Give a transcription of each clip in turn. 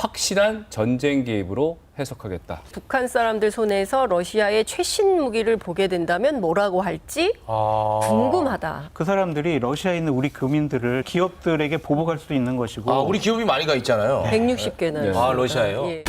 확실한 전쟁 개입으로 해석하겠다. 북한 사람들 손에서 러시아의 최신 무기를 보게 된다면 뭐라고 할지 궁금하다. 그 사람들이 러시아에 있는 우리 교민들을 기업들에게 보복할 수도 있는 것이고. 우리 기업이 많이 가 있잖아요. 160개나. 네. 러시아예요? 예.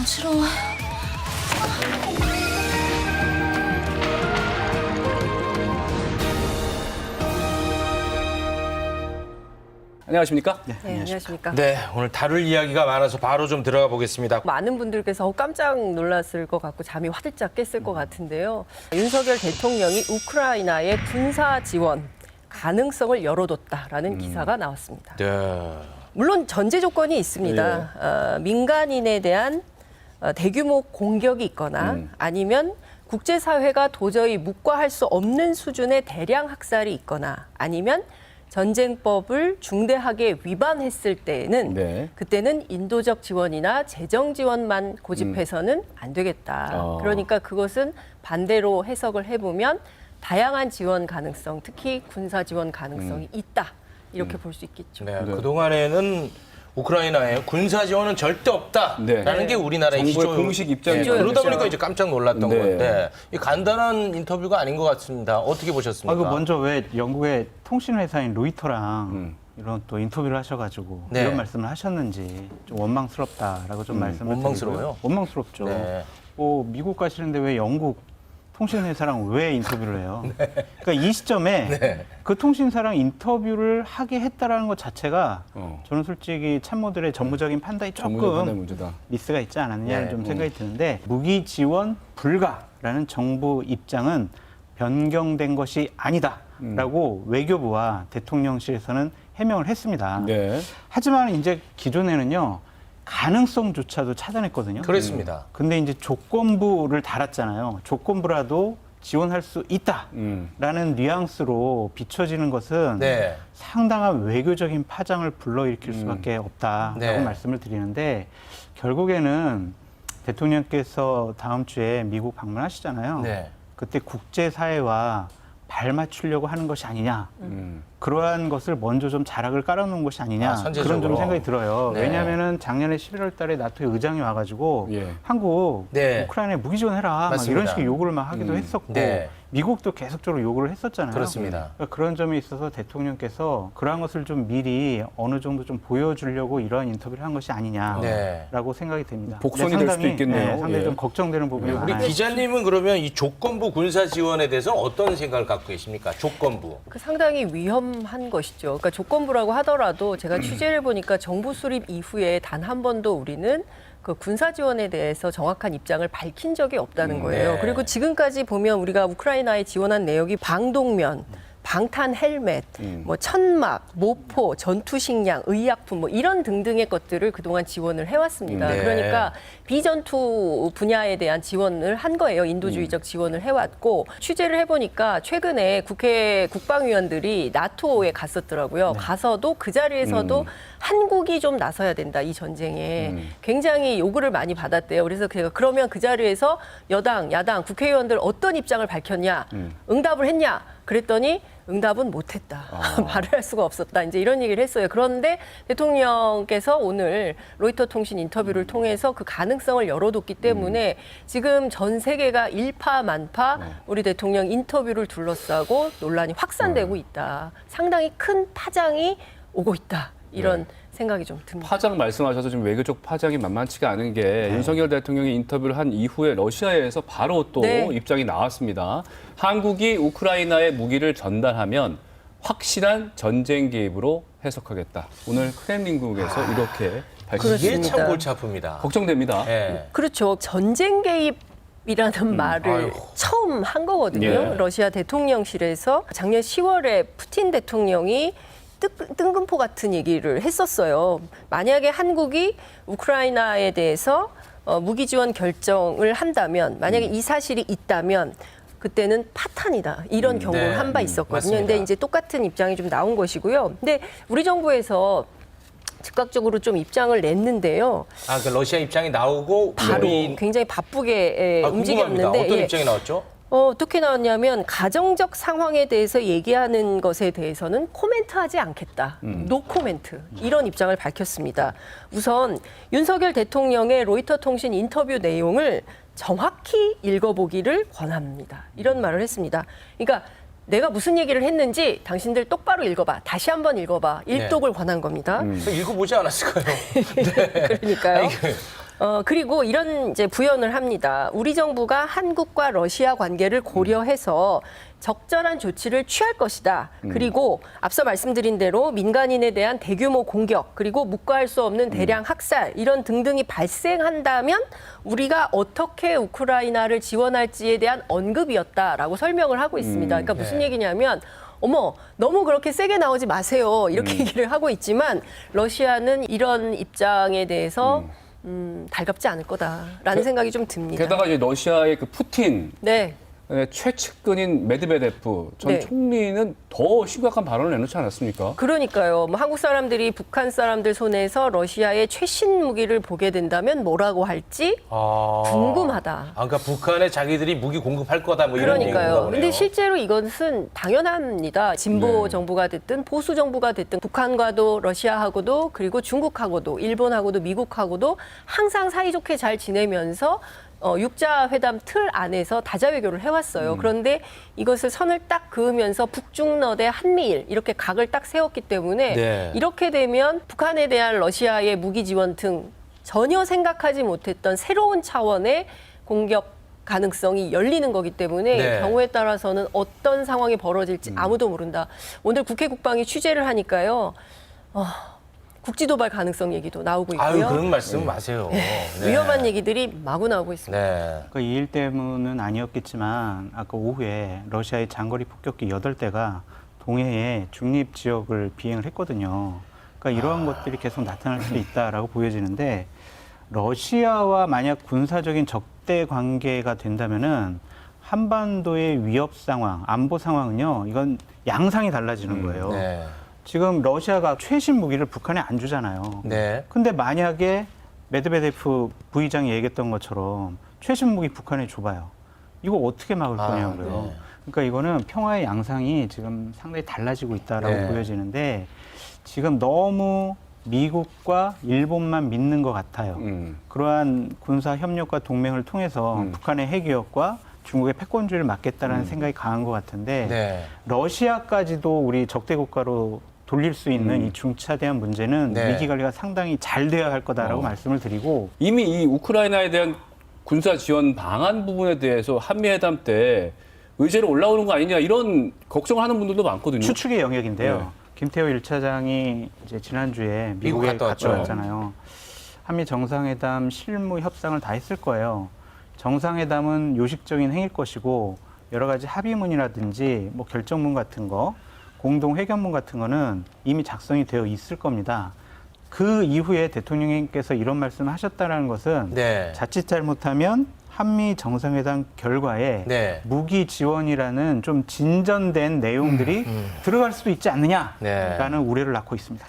어지러워. 안녕하십니까? 네, 안녕하십니까. 네, 오늘 다룰 이야기가 많아서 바로 좀 들어가 보겠습니다. 많은 분들께서 깜짝 놀랐을 것 같고 잠이 화들짝 깼을 것 같은데요. 윤석열 대통령이 우크라이나의 군사 지원 가능성을 열어뒀다라는 기사가 나왔습니다. 네. 물론 전제 조건이 있습니다. 민간인에 대한 대규모 공격이 있거나 아니면 국제사회가 도저히 묵과할 수 없는 수준의 대량 학살이 있거나 아니면 전쟁법을 중대하게 위반했을 때에는 네. 그때는 인도적 지원이나 재정 지원만 고집해서는 안 되겠다. 그러니까 그것은 반대로 해석을 해보면 다양한 지원 가능성, 특히 군사 지원 가능성이 있다. 이렇게 볼 수 있겠죠. 네, 그동안에는 우크라이나에 군사 지원은 절대 없다라는 네. 게 우리나라의 정부의 기존 공식 입장이죠. 그러다 보니까 이제 깜짝 놀랐던 네. 건데 이 간단한 인터뷰가 아닌 것 같습니다. 어떻게 보셨습니까? 먼저 왜 영국의 통신회사인 로이터랑 이런 또 인터뷰를 하셔가지고 네. 이런 말씀을 하셨는지 좀 원망스럽다라고 좀 말씀을 원망스러워요? 드리고요. 원망스럽죠. 네. 미국 가시는데 왜 영국 통신회사랑 왜 인터뷰를 해요? 그러니까 이 시점에 그 통신사랑 인터뷰를 하게 했다라는 것 자체가 저는 솔직히 참모들의 전무적인 판단이 전문의 판단 조금 문제다. 미스가 있지 않았느냐는 네. 좀 생각이 드는데 무기 지원 불가라는 정부 입장은 변경된 것이 아니다라고 외교부와 대통령실에서는 해명을 했습니다. 네. 하지만 이제 기존에는요 가능성조차도 차단했거든요. 그렇습니다. 근데 이제 조건부를 달았잖아요. 조건부라도 지원할 수 있다라는 뉘앙스로 비춰지는 것은 네. 상당한 외교적인 파장을 불러일으킬 수밖에 없다라고 네. 말씀을 드리는데 결국에는 대통령께서 다음 주에 미국 방문하시잖아요. 네. 그때 국제사회와 발맞추려고 하는 것이 아니냐. 그러한 것을 먼저 좀 자락을 깔아놓은 것이 아니냐. 선제적으로. 그런 좀 생각이 들어요. 네. 왜냐하면 작년에 11월 달에 나토의 의장이 와가지고 예. 한국 네. 우크라이나에 무기 지원해라. 막 맞습니다. 이런 식의 요구를 막 하기도 했었고 네. 미국도 계속적으로 요구를 했었잖아요. 그렇습니다. 그러니까 그런 점에 있어서 대통령께서 그러한 것을 좀 미리 어느 정도 좀 보여주려고 이러한 인터뷰를 한 것이 아니냐라고 네. 생각이 됩니다. 복선이 근데 될 수도 있겠네요. 상당히 예. 좀 걱정되는 부분이 우리 많아요. 기자님은 그러면 이 조건부 군사 지원에 대해서 어떤 생각을 갖고 계십니까? 조건부. 그 상당히 위험한 것이죠. 그러니까 조건부라고 하더라도 제가 취재를 보니까 정부 수립 이후에 단 한 번도 우리는 그 군사 지원에 대해서 정확한 입장을 밝힌 적이 없다는 거예요. 네. 그리고 지금까지 보면 우리가 우크라이나에 지원한 내역이 방독면, 방탄 헬멧, 뭐 천막, 모포, 전투식량, 의약품 뭐 이런 등등의 것들을 그동안 지원을 해왔습니다. 네. 그러니까 비전투 분야에 대한 지원을 한 거예요. 인도주의적 지원을 해왔고 취재를 해보니까 최근에 국회 국방위원들이 나토에 갔었더라고요. 가서도 그 자리에서도 한국이 좀 나서야 된다, 이 전쟁에. 굉장히 요구를 많이 받았대요. 그래서 제가 그러면 그 자리에서 여당, 야당, 국회의원들 어떤 입장을 밝혔냐, 응답을 했냐 그랬더니 응답은 못했다. 말을 할 수가 없었다. 이제 이런 얘기를 했어요. 그런데 대통령께서 오늘 로이터 통신 인터뷰를 통해서 그 가능성을 열어뒀기 때문에 지금 전 세계가 일파만파 우리 대통령 인터뷰를 둘러싸고 논란이 확산되고 있다. 상당히 큰 파장이 오고 있다. 이런 생각이 좀 듭니다. 파장 말씀하셔서 지금 외교적 파장이 만만치가 않은 게 윤석열 대통령이 인터뷰를 한 이후에 러시아에서 바로 또 입장이 나왔습니다. 한국이 우크라이나에 무기를 전달하면 확실한 전쟁 개입으로 해석하겠다. 오늘 크렘린궁에서 이렇게 밝혔습니다. 이게 참 골치 아픕니다. 걱정됩니다. 네. 그렇죠. 전쟁 개입이라는 말을 아이고. 처음 한 거거든요. 예. 러시아 대통령실에서 작년 10월에 푸틴 대통령이 뜬금포 같은 얘기를 했었어요. 만약에 한국이 우크라이나에 대해서 무기 지원 결정을 한다면, 만약에 이 사실이 있다면 그때는 파탄이다. 이런 경고를 한 바 있었거든요. 맞습니다. 근데 이제 똑같은 입장이 좀 나온 것이고요. 근데 우리 정부에서 즉각적으로 좀 입장을 냈는데요. 그 러시아 입장이 나오고 바로 우리- 굉장히 바쁘게 궁금합니다. 움직였는데 어떤 입장이 나왔죠? 어떻게 나왔냐면 가정적 상황에 대해서 얘기하는 것에 대해서는 코멘트하지 않겠다. 노 코멘트. 이런 입장을 밝혔습니다. 우선 윤석열 대통령의 로이터 통신 인터뷰 내용을 정확히 읽어보기를 권합니다. 이런 말을 했습니다. 그러니까 내가 무슨 얘기를 했는지 당신들 똑바로 읽어봐. 다시 한번 읽어봐. 일독을 권한 겁니다. 읽어보지 않았을까요? 그러니까요. 그리고 이런 이제 부연을 합니다. 우리 정부가 한국과 러시아 관계를 고려해서 적절한 조치를 취할 것이다. 그리고 앞서 말씀드린 대로 민간인에 대한 대규모 공격, 그리고 묵과할 수 없는 대량 학살, 이런 등등이 발생한다면 우리가 어떻게 우크라이나를 지원할지에 대한 언급이었다라고 설명을 하고 있습니다. 그러니까 무슨 얘기냐면 어머, 너무 그렇게 세게 나오지 마세요. 이렇게 얘기를 하고 있지만 러시아는 이런 입장에 대해서 달갑지 않을 거다라는 생각이 좀 듭니다. 게다가 이제 러시아의 그 푸틴 네. 최측근인 메드베데프 전 네. 총리는 더 심각한 발언을 내놓지 않았습니까? 그러니까요. 뭐 한국 사람들이 북한 사람들 손에서 러시아의 최신 무기를 보게 된다면 뭐라고 할지 궁금하다. 그러니까 북한에 자기들이 무기 공급할 거다 뭐 이런 얘기인가 그러니까요. 보네요. 근데 실제로 이것은 당연합니다. 진보 네. 정부가 됐든 보수 정부가 됐든 북한과도 러시아하고도 그리고 중국하고도 일본하고도 미국하고도 항상 사이좋게 잘 지내면서 육자 회담 틀 안에서 다자 외교를 해왔어요. 그런데 이것을 선을 딱 그으면서 북중러대 한미일 이렇게 각을 딱 세웠기 때문에 네. 이렇게 되면 북한에 대한 러시아의 무기 지원 등 전혀 생각하지 못했던 새로운 차원의 공격 가능성이 열리는 거기 때문에 네. 경우에 따라서는 어떤 상황이 벌어질지 아무도 모른다. 오늘 국회 국방위 취재를 하니까요. 국지도발 가능성 얘기도 나오고 있고요. 아유, 그런 말씀 마세요. 네. 위험한 얘기들이 마구 나오고 있습니다. 네. 그러니까 이 일 때문은 아니었겠지만 아까 오후에 러시아의 장거리 폭격기 8대가 동해의 중립 지역을 비행을 했거든요. 그러니까 이러한 것들이 계속 나타날 수 있다라고 보여지는데 러시아와 만약 군사적인 적대 관계가 된다면은 한반도의 위협 상황, 안보 상황은요. 이건 양상이 달라지는 거예요. 네. 지금 러시아가 최신 무기를 북한에 안 주잖아요. 네. 근데 만약에 메드베데프 부의장이 얘기했던 것처럼 최신 무기 북한에 줘봐요. 이거 어떻게 막을 거냐고요. 네. 그러니까 이거는 평화의 양상이 지금 상당히 달라지고 있다라고 네. 보여지는데 지금 너무 미국과 일본만 믿는 것 같아요. 그러한 군사 협력과 동맹을 통해서 북한의 핵위협과 중국의 패권주의를 막겠다는 생각이 강한 것 같은데 네. 러시아까지도 우리 적대 국가로 돌릴 수 있는 이 중차대한 문제는 네. 위기 관리가 상당히 잘 되어야 할 거다라고 말씀을 드리고 이미 이 우크라이나에 대한 군사 지원 방안 부분에 대해서 한미회담 때 의제로 올라오는 거 아니냐 이런 걱정을 하는 분들도 많거든요. 추측의 영역인데요. 네. 김태호 1차장이 이제 지난주에 미국 미국에 갔다 왔죠. 갔다 왔잖아요. 한미 정상회담 실무 협상을 다 했을 거예요. 정상회담은 요식적인 행일 것이고 여러 가지 합의문이라든지 뭐 결정문 같은 거, 공동 회견문 같은 거는 이미 작성이 되어 있을 겁니다. 그 이후에 대통령님께서 이런 말씀을 하셨다는 것은 네. 자칫 잘못하면 한미 정상회담 결과에 네. 무기 지원이라는 좀 진전된 내용들이 들어갈 수도 있지 않느냐라는 우려를 낳고 있습니다.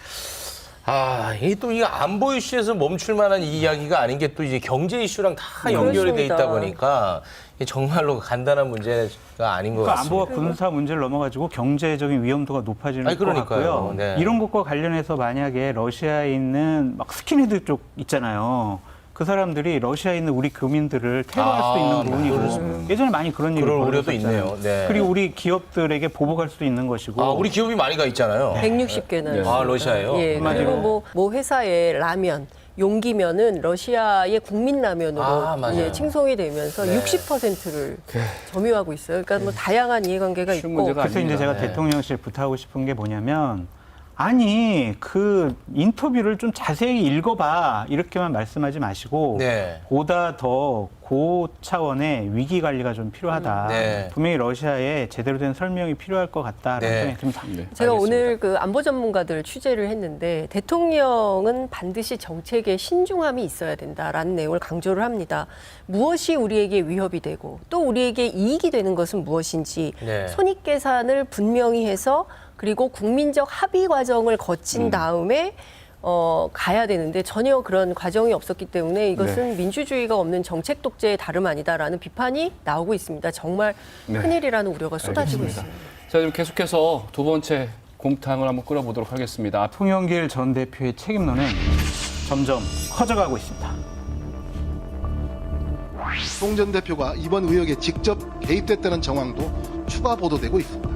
이게 또 이 안보 이슈에서 멈출 만한 이 이야기가 아닌 게 또 이제 경제 이슈랑 다 연결이 돼 있다 그렇습니다. 보니까 이게 정말로 간단한 문제가 아닌 것 그러니까 같습니다. 안보와 군사 문제를 넘어가지고 경제적인 위험도가 높아지는 아니, 것 그러니까요. 같고요. 네. 이런 것과 관련해서 만약에 러시아에 있는 막 스킨헤드 쪽 있잖아요. 그 사람들이 러시아에 있는 우리 교민들을 테러할 수도 있는 부분이고 그렇습니다. 예전에 많이 그런 일이 그런 우려도 벌어졌잖아요. 있네요. 네. 그리고 우리 기업들에게 보복할 수도 있는 것이고 우리 기업이 많이 가 있잖아요. 160개는. 러시아예요? 예. 한마디로. 그리고 뭐 회사의 라면, 용기면은 러시아의 국민 라면으로 맞아요. 예, 칭송이 되면서 네. 60%를 점유하고 있어요. 그러니까 뭐 다양한 이해관계가 쉬운 있고. 문제가 그래서 이제 아닙니다. 제가 네. 대통령실 부탁하고 싶은 게 뭐냐면 아니 그 인터뷰를 좀 자세히 읽어봐 이렇게만 말씀하지 마시고 네. 보다 더 고차원의 위기 관리가 좀 필요하다. 네. 분명히 러시아에 제대로 된 설명이 필요할 것 같다라는 네. 생각이 듭니다. 제가 알겠습니다. 오늘 그 안보 전문가들 취재를 했는데 대통령은 반드시 정책에 신중함이 있어야 된다라는 내용을 강조를 합니다. 무엇이 우리에게 위협이 되고 또 우리에게 이익이 되는 것은 무엇인지 네. 손익계산을 분명히 해서 그리고 국민적 합의 과정을 거친 다음에 가야 되는데 전혀 그런 과정이 없었기 때문에 이것은 민주주의가 없는 정책 독재의 다름 아니다라는 비판이 나오고 있습니다. 정말 큰일이라는 우려가 쏟아지고 있습니다. 자, 지금 계속해서 두 번째 곰탕을 한번 끓여보도록 하겠습니다. 송영길 전 대표의 책임론은 점점 커져가고 있습니다. 송 전 대표가 이번 의혹에 직접 개입됐다는 정황도 추가 보도되고 있습니다.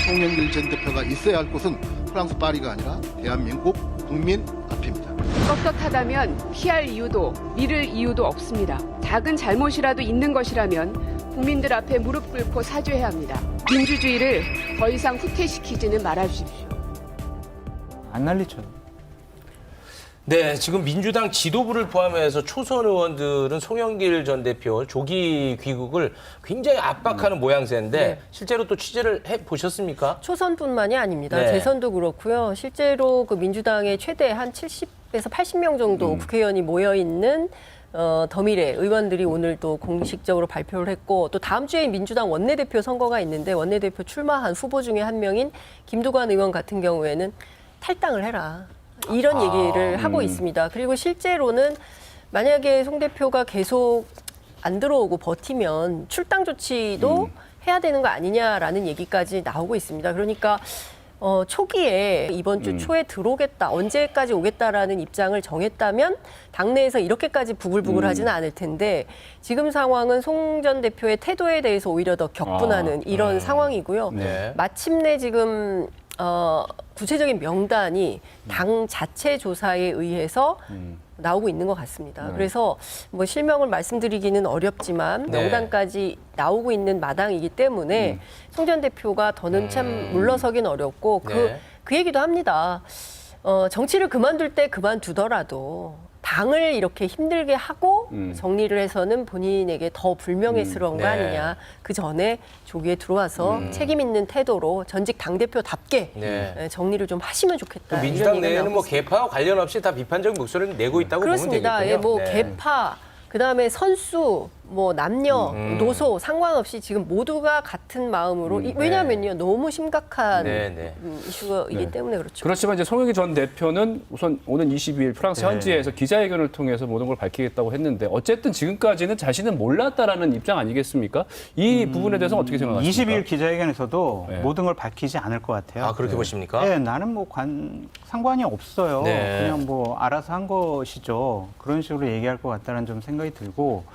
송영길 전 대표가 있어야 할 곳은 프랑스 파리가 아니라 대한민국 국민 앞입니다. 떳떳하다면 피할 이유도 미룰 이유도 없습니다. 작은 잘못이라도 있는 것이라면 국민들 앞에 무릎 꿇고 사죄해야 합니다. 민주주의를 더 이상 후퇴시키지는 말아주십시오. 안 난리죠. 네, 지금 민주당 지도부를 포함해서 초선 의원들은 송영길 전 대표 조기 귀국을 굉장히 압박하는 모양새인데 실제로 또 취재를 해 보셨습니까? 초선뿐만이 아닙니다. 네. 재선도 그렇고요. 실제로 그 민주당의 최대 한 70에서 80명 정도 국회의원이 모여 있는 더미래 의원들이 오늘 또 공식적으로 발표를 했고 또 다음 주에 민주당 원내대표 선거가 있는데 원내대표 출마한 후보 중에 한 명인 김두관 의원 같은 경우에는 탈당을 해라. 이런 얘기를 하고 있습니다. 그리고 실제로는 만약에 송 대표가 계속 안 들어오고 버티면 출당 조치도 해야 되는 거 아니냐라는 얘기까지 나오고 있습니다. 그러니까 초기에 이번 주 초에 들어오겠다, 언제까지 오겠다라는 입장을 정했다면 당내에서 이렇게까지 부글부글하지는 않을 텐데 지금 상황은 송 전 대표의 태도에 대해서 오히려 더 격분하는 이런 상황이고요. 네. 마침내 지금 구체적인 명단이 당 자체 조사에 의해서 나오고 있는 것 같습니다. 그래서 뭐 실명을 말씀드리기는 어렵지만 네. 명단까지 나오고 있는 마당이기 때문에 송 전 대표가 더는 참 물러서긴 어렵고 네. 그 얘기도 합니다. 정치를 그만둘 때 그만두더라도 당을 이렇게 힘들게 하고 정리를 해서는 본인에게 더 불명예스러운 거 네. 아니냐. 그 전에 조기에 들어와서 책임 있는 태도로 전직 당대표답게 네. 정리를 좀 하시면 좋겠다. 민주당 이런 얘기가 내에는 뭐 나오고 있습니다. 개파와 관련 없이 다 비판적인 목소리를 내고 있다고 그렇습니다. 보면 되겠군요. 예, 뭐 네. 개파, 그다음에 선수, 뭐 남녀, 노소 상관없이 지금 모두가 같은 마음으로 왜냐하면요 너무 심각한 네, 네. 이슈이기 때문에 그렇죠. 그렇지만 이제 송영길 전 대표는 우선 오는 22일 프랑스 현지에서 기자회견을 통해서 모든 걸 밝히겠다고 했는데 어쨌든 지금까지는 자신은 몰랐다라는 입장 아니겠습니까? 이 부분에 대해서 어떻게 생각하십니까? 20일 기자회견에서도 네. 모든 걸 밝히지 않을 것 같아요. 아, 그렇게 보십니까? 네, 나는 뭐 상관이 없어요. 네. 그냥 뭐 알아서 한 것이죠. 그런 식으로 얘기할 것 같다는 좀 생각이 들고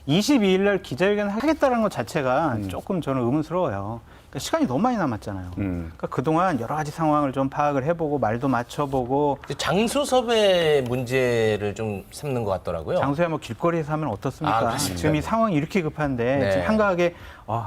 22일 날 기자회견 하겠다는 것 자체가 조금 저는 의문스러워요. 그러니까 시간이 너무 많이 남았잖아요. 그러니까 그동안 여러 가지 상황을 좀 파악을 해보고 말도 맞춰보고 장소 섭외 문제를 좀 삼는 것 같더라고요. 장소야 뭐 길거리에서 하면 어떻습니까? 아, 그렇습니까? 지금 이 상황이 이렇게 급한데 네. 지금 한가하게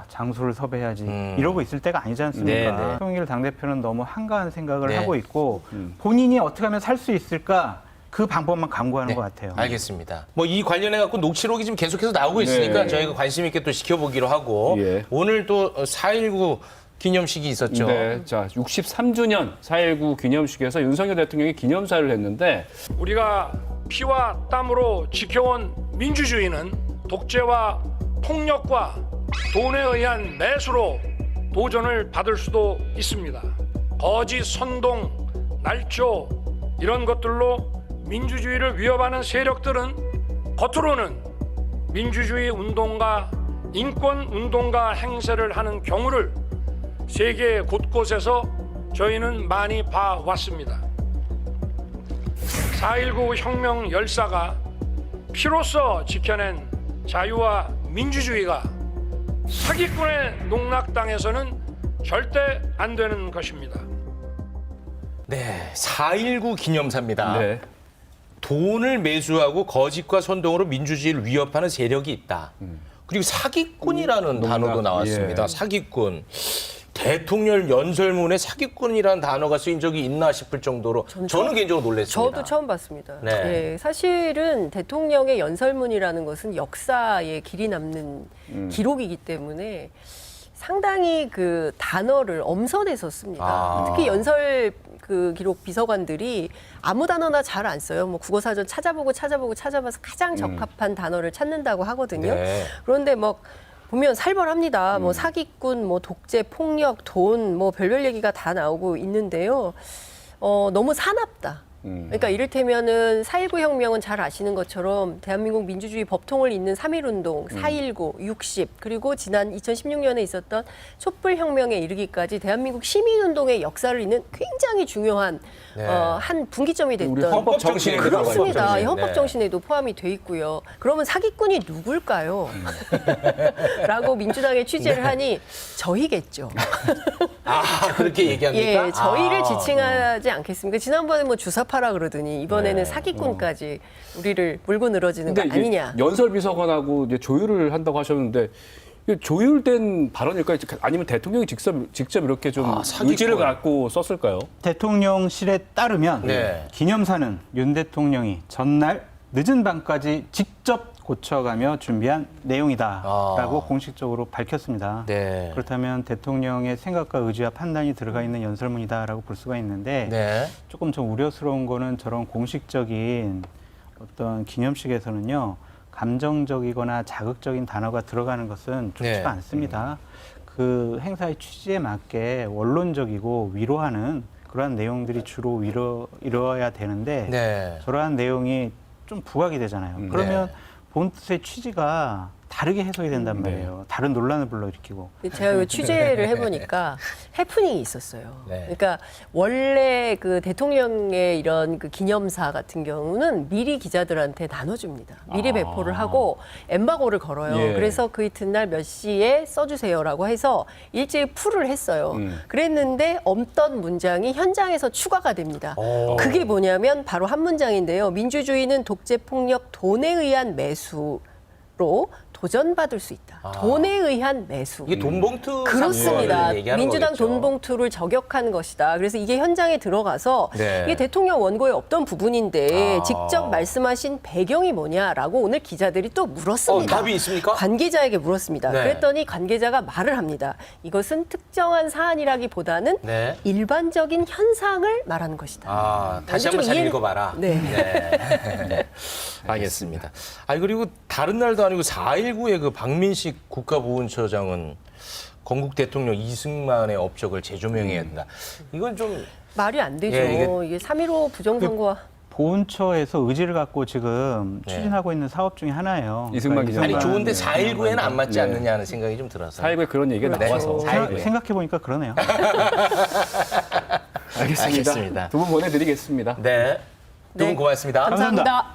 장소를 섭외해야지 이러고 있을 때가 아니지 않습니까? 네, 네. 송영길 당대표는 너무 한가한 생각을 네. 하고 있고 본인이 어떻게 하면 살 수 있을까 그 방법만 강구하는 것 같아요. 알겠습니다. 뭐 이 관련해 갖고 녹취록이 지금 계속해서 나오고 있으니까 네. 저희가 관심 있게 또 지켜보기로 하고 예. 오늘 또 4.19 기념식이 있었죠. 네, 자 63주년 4.19 기념식에서 윤석열 대통령이 기념사를 했는데 우리가 피와 땀으로 지켜온 민주주의는 독재와 폭력과 돈에 의한 매수로 도전을 받을 수도 있습니다. 거짓, 선동, 날조 이런 것들로 민주주의를 위협하는 세력들은 겉으로는 민주주의 운동가, 인권 운동가 행세를 하는 경우를 세계 곳곳에서 저희는 많이 봐왔습니다. 4.19 혁명 열사가 피로써 지켜낸 자유와 민주주의가 사기꾼의 농락당해서는 절대 안 되는 것입니다. 네, 4.19 기념사입니다. 네. 돈을 매수하고 거짓과 선동으로 민주주의를 위협하는 세력이 있다. 그리고 사기꾼이라는 단어도 나왔습니다. 예. 사기꾼. 대통령 연설문에 사기꾼이라는 단어가 쓰인 적이 있나 싶을 정도로 저는 개인적으로 놀랐습니다. 저도 처음 봤습니다. 네. 예, 사실은 대통령의 연설문이라는 것은 역사에 길이 남는 기록이기 때문에 상당히 그 단어를 엄선해서 씁니다. 아. 특히 연설 그 기록 비서관들이 아무 단어나 잘 안 써요. 뭐 국어사전 찾아봐서 가장 적합한 단어를 찾는다고 하거든요. 네. 그런데 뭐 보면 살벌합니다. 뭐 사기꾼, 뭐 독재, 폭력, 돈, 뭐 별별 얘기가 다 나오고 있는데요. 너무 사납다. 그러니까 이를테면은 4.19 혁명은 잘 아시는 것처럼 대한민국 민주주의 법통을 잇는 3.1운동, 4.19, 60, 그리고 지난 2016년에 있었던 촛불혁명에 이르기까지 대한민국 시민운동의 역사를 잇는 굉장히 중요한 한 분기점이 됐던 우리 헌법 정신에 그렇습니다. 네. 헌법 정신에도 포함이 돼 있고요. 그러면 사기꾼이 누굴까요? 라고 민주당에 취재를 하니 저희겠죠. 그렇게 얘기합니까? 예, 저희를 아. 지칭하지 않겠습니까? 지난번에 뭐 주사파라 그러더니 이번에는 사기꾼까지 우리를 물고 늘어지는 거 근데 이게 아니냐. 연설비서관하고 이제 조율을 한다고 하셨는데 이게 조율된 발언일까요? 아니면 대통령이 직접 이렇게 좀 사기꾼. 의지를 갖고 썼을까요? 대통령실에 따르면 네. 기념사는 윤 대통령이 전날 늦은 밤까지 직접 고쳐가며 준비한 내용이다라고 공식적으로 밝혔습니다. 네. 그렇다면 대통령의 생각과 의지와 판단이 들어가 있는 연설문이다라고 볼 수가 있는데 네. 조금 좀 우려스러운 거는 저런 공식적인 어떤 기념식에서는요, 감정적이거나 자극적인 단어가 들어가는 것은 좋지가 네. 않습니다. 그 행사의 취지에 맞게 원론적이고 위로하는 그러한 내용들이 주로 이루어야 되는데 네. 저러한 내용이 좀 부각이 되잖아요. 그러면 본 뜻의 취지가 다르게 해석이 된단 말이에요. 다른 논란을 불러일으키고. 제가 이 취재를 해보니까 해프닝이 있었어요. 네. 그러니까 원래 그 대통령의 이런 그 기념사 같은 경우는 미리 기자들한테 나눠줍니다. 미리 배포를 하고 엠바고를 걸어요. 예. 그래서 그 이튿날 몇 시에 써주세요라고 해서 일제히 풀을 했어요. 그랬는데 없던 문장이 현장에서 추가가 됩니다. 그게 뭐냐면 바로 한 문장인데요. 민주주의는 독재 폭력 돈에 의한 매수로 도전받을 수 있다. 돈에 의한 매수. 이게 돈봉투 그렇습니다. 사건을 얘기하는 민주당 거겠죠. 돈봉투를 저격한 것이다. 그래서 이게 현장에 들어가서 네. 이게 대통령 원고에 없던 부분인데 직접 말씀하신 배경이 뭐냐라고 오늘 기자들이 또 물었습니다. 답이 있습니까? 관계자에게 물었습니다. 네. 그랬더니 관계자가 말을 합니다. 이것은 특정한 사안이라기보다는 네. 일반적인 현상을 말하는 것이다. 다시 한번 잘 좀 읽어봐라. 네. 네. 알겠습니다. 그리고 다른 날도 아니고 4.19의 그 박민식 국가보훈처장은 건국 대통령 이승만의 업적을 재조명해야 된다. 이건 좀 말이 안 되죠. 예, 이게 3.15 부정선거와 보훈처에서 의지를 갖고 지금 네. 추진하고 있는 사업 중에 하나예요. 이승만 기자. 아니 좋은데 네. 4.19에는 안 맞지 네. 않느냐 하는 생각이 좀 들어서. 4.19에 그런 얘기가 네. 나와서. 생각해보니까 그러네요. 알겠습니다. 알겠습니다. 두 분 보내드리겠습니다. 네. 두 분 네. 고맙습니다. 감사합니다.